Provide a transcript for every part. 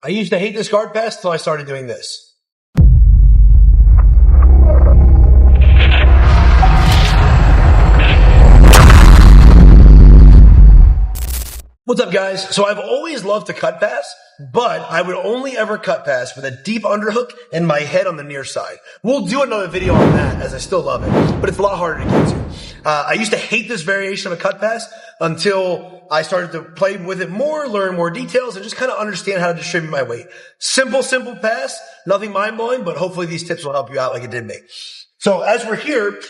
I used to hate this guard pass until I started doing this. What's up, guys? So I've always loved to cut pass, but I would only ever cut pass with a deep underhook and my head on the near side. We'll do another video on that as I still love it, but it's a lot harder to get to. I used to hate this variation of a cut pass until I started to play with it more, learn more details, and just kind of understand how to distribute my weight. Simple pass, nothing mind-blowing, but hopefully these tips will help you out like it did me. So as we're here,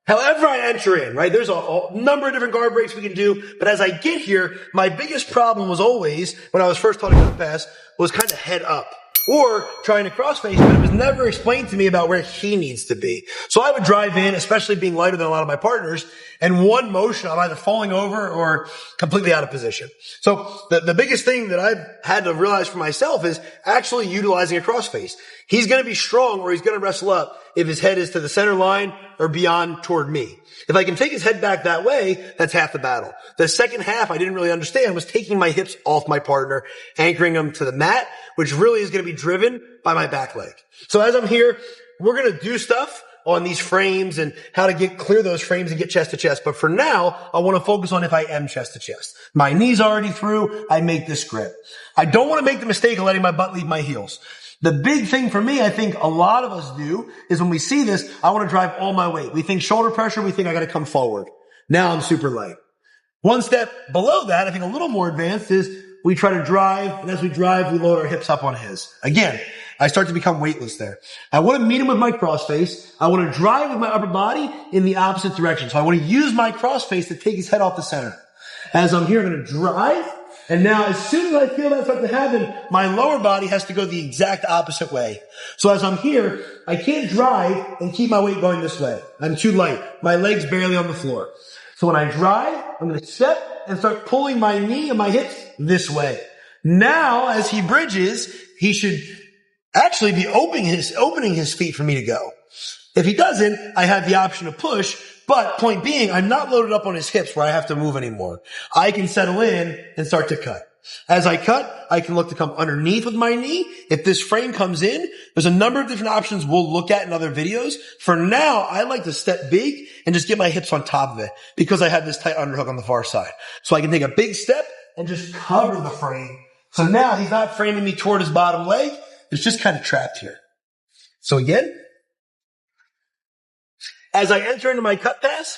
however I enter in, right, there's a number of different guard breaks we can do, but as I get here, my biggest problem was always, when I was first taught to cut pass, was kind of head up. Or trying to crossface, but it was never explained to me about where he needs to be. So I would drive in, especially being lighter than a lot of my partners, and one motion, I'm either falling over or completely out of position. So the biggest thing that I've had to realize for myself is actually utilizing a crossface. He's going to be strong or he's going to wrestle up if his head is to the center line or beyond toward me. If I can take his head back that way, that's half the battle. The second half I didn't really understand was taking my hips off my partner, anchoring them to the mat, which really is going to be driven by my back leg. So as I'm here, we're going to do stuff on these frames and how to clear those frames and get chest to chest. But for now, I want to focus on if I am chest to chest. My knee's already through. I make this grip. I don't want to make the mistake of letting my butt leave my heels. The big thing for me, I think a lot of us do, is when we see this, I want to drive all my weight. We think shoulder pressure, we think I got to come forward. Now I'm super light. One step below that, I think a little more advanced, is we try to drive, and as we drive, we load our hips up on his. Again, I start to become weightless there. I want to meet him with my crossface. I want to drive with my upper body in the opposite direction. So I want to use my crossface to take his head off the center. As I'm here, I'm going to drive. And now, as soon as I feel that start to happen, my lower body has to go the exact opposite way. So as I'm here, I can't drive and keep my weight going this way. I'm too light. My leg's barely on the floor. So when I drive, I'm going to step and start pulling my knee and my hips this way. Now, as he bridges, he should actually be opening his feet for me to go. If he doesn't, I have the option to push. But point being, I'm not loaded up on his hips where I have to move anymore. I can settle in and start to cut. As I cut, I can look to come underneath with my knee. If this frame comes in, there's a number of different options we'll look at in other videos. For now, I like to step big and just get my hips on top of it because I have this tight underhook on the far side. So I can take a big step and just cover the frame. So now he's not framing me toward his bottom leg. It's just kind of trapped here. So again, as I enter into my cut pass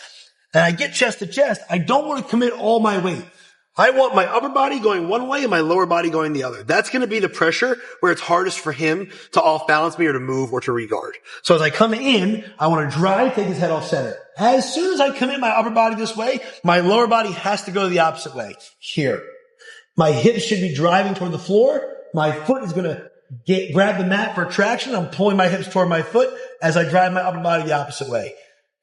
and I get chest to chest, I don't want to commit all my weight. I want my upper body going one way and my lower body going the other. That's going to be the pressure where it's hardest for him to off balance me or to move or to regard. So as I come in, I want to drive, take his head off center. As soon as I commit my upper body this way, my lower body has to go the opposite way. Here. My hips should be driving toward the floor. My foot is going to grab the mat for traction. I'm pulling my hips toward my foot as I drive my upper body the opposite way.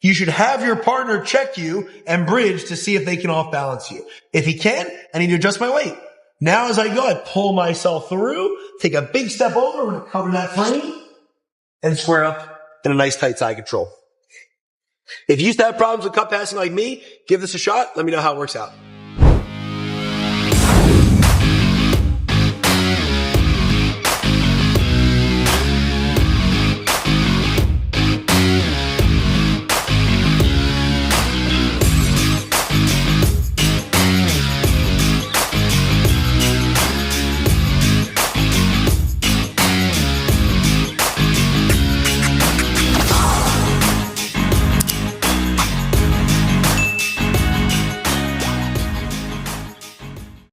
You should have your partner check you and bridge to see if they can off balance you. If he can, I need to adjust my weight. Now as I go, I pull myself through, take a big step over, we're going to cover that frame and square up in a nice tight side control. If you used to have problems with cut passing like me, give this a shot. Let me know how it works out.